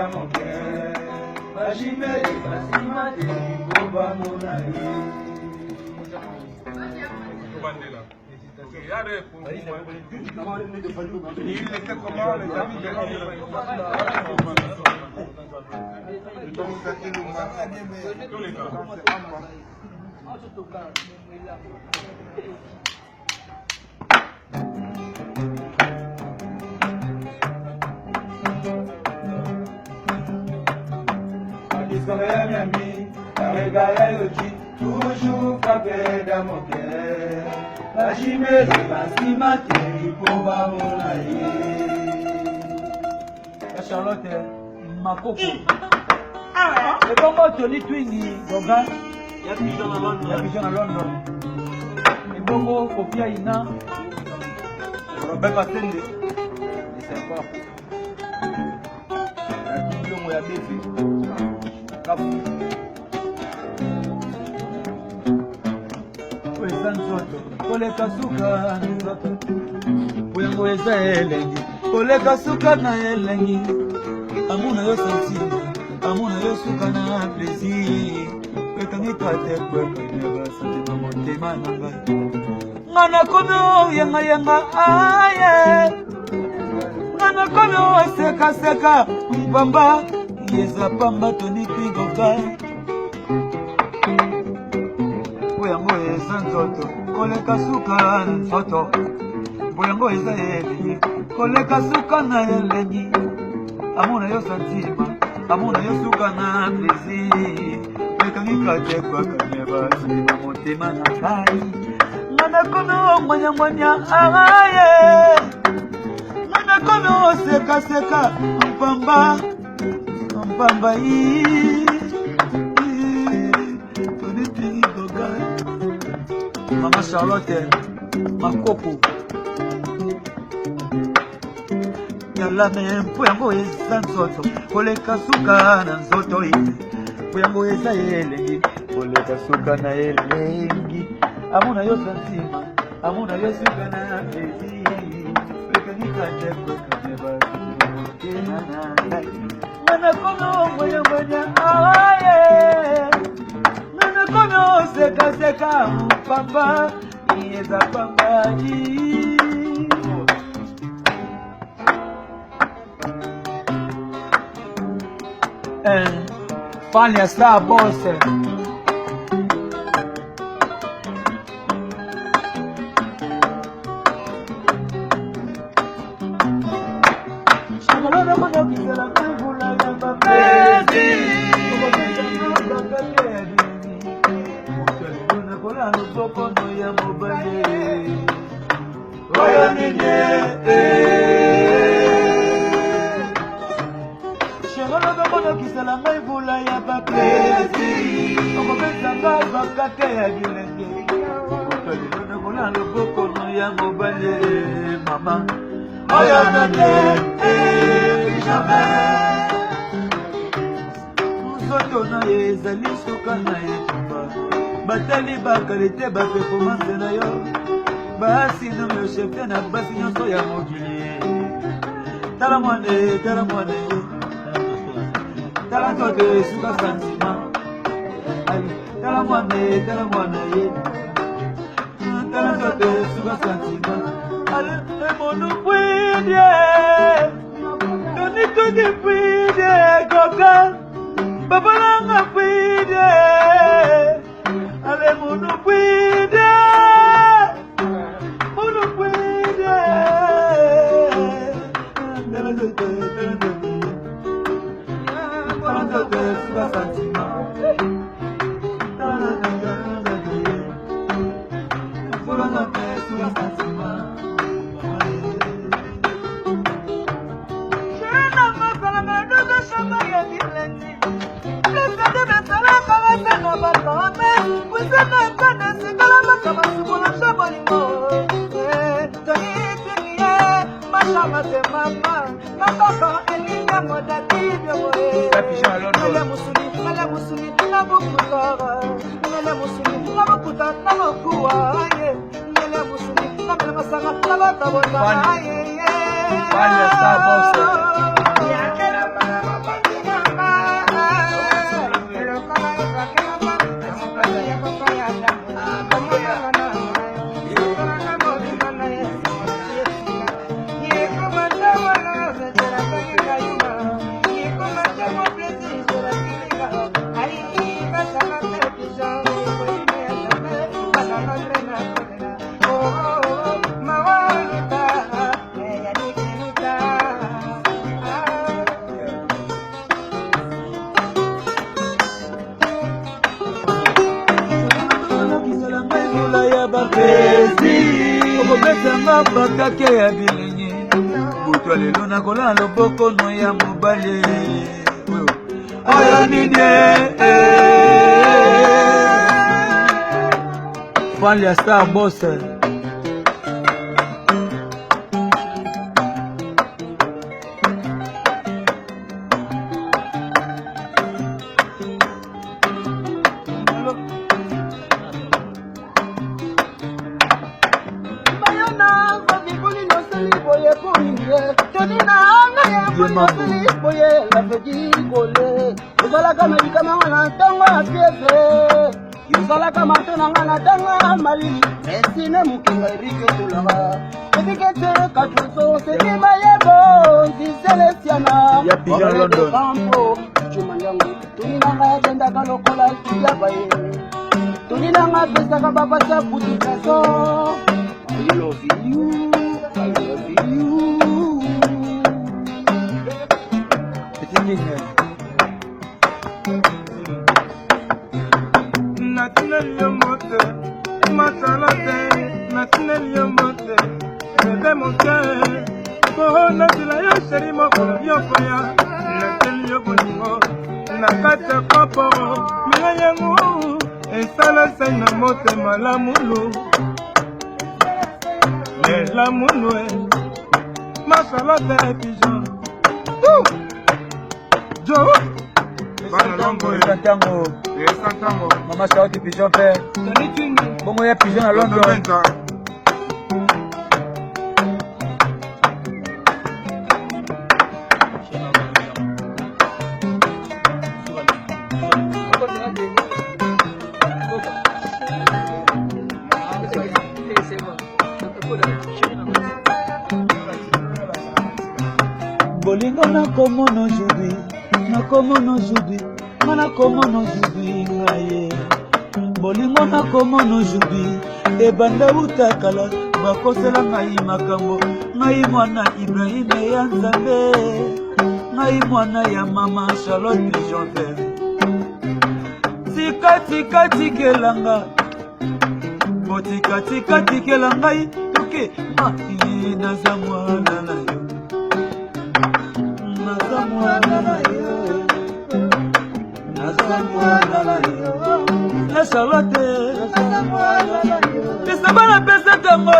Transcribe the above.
moke bashimeli basimate koba monaye toujours frappé dans mon cœur. La chimère, la cimate, pour va mon aïe. Charlotte, ma coco. Et comment Tony Twingy, Gogan, il y a pigeon à London. Et Bongo, Kofia Ina, Robert Patende. C'est encore. La pigeon, il y a des filles. Koleka suka nzoto Uyango eza elengi Koleka suka na elengi Amuna yo sensi Amuna yo suka na plaisir Kwekangi kate kweka Neba sante na motema na ngai Ngana kono yenga yenga aye Ngana kono seka seka Mpamba Yeza pamba Tony Twingo kai Boyango eza nzoto koleka suka nzoto Boyango eza elengi koleka suka na elengi Amuna yo santima Amuna yo suka na plaisir Mekangi kate kwa kaneba Sima motema na kai Ngana kono mwanya mwanya aye Ngana kono seka seka Mpamba Mpamba Mama Charlotte, ma coco. Yala me Boyango eza nzoto koleka suka na nzoto Boyango eza elengi koleka suka na elengi Amuna yo santima Amuna yo suka na plaisir Mekangi kate kwa kaneba Motema na ngai Ngana kono mwanya mwanya aye Ngana kono seka seka Pamba, yeza pamba Fanya star boss Shamalona kono kisela kambula ya babezi Kono ya mobile Oya nene Shemolo kono kisala ngai vula ya baklezi Okopesa ngai bakake ya bilenge Kono kola kono ya mobile Mama Oya nene Jamais Nzoto na ye ezali suka na ye Batali bakalite ba performance na yo Basi no me chefte na basi nyonso ya mokili Tala mwane Tala tote suka sentiment Tala mwane Tala tote suka sentiment Ale monu pwede Toni toni pwede Goga Babalanga pwede Ale munu puede Vanya Star Boss. okobetanga bakake ya bilengi buto lelo nakola loboko no ya mobali oyo nini Fan ya Star Boss Mama Charlotte Pigeon fait. Bon, moi, il y a Pigeon à Londres. Bolingo na komono aujourd'hui, na komono aujourd'hui. Mana komono aujourd'hui ngaye bolingo na komono aujourd'hui ebanda utakala bakosela ngai makambo ngai mwana Ibrahim ya Nzambe ngai mwana ya mama Charlotte Pigeon Vert tika tikelanga botika tikelanga yoke naza mwana na yo naza mwana na yo la Charlotte pesa bana pesa tango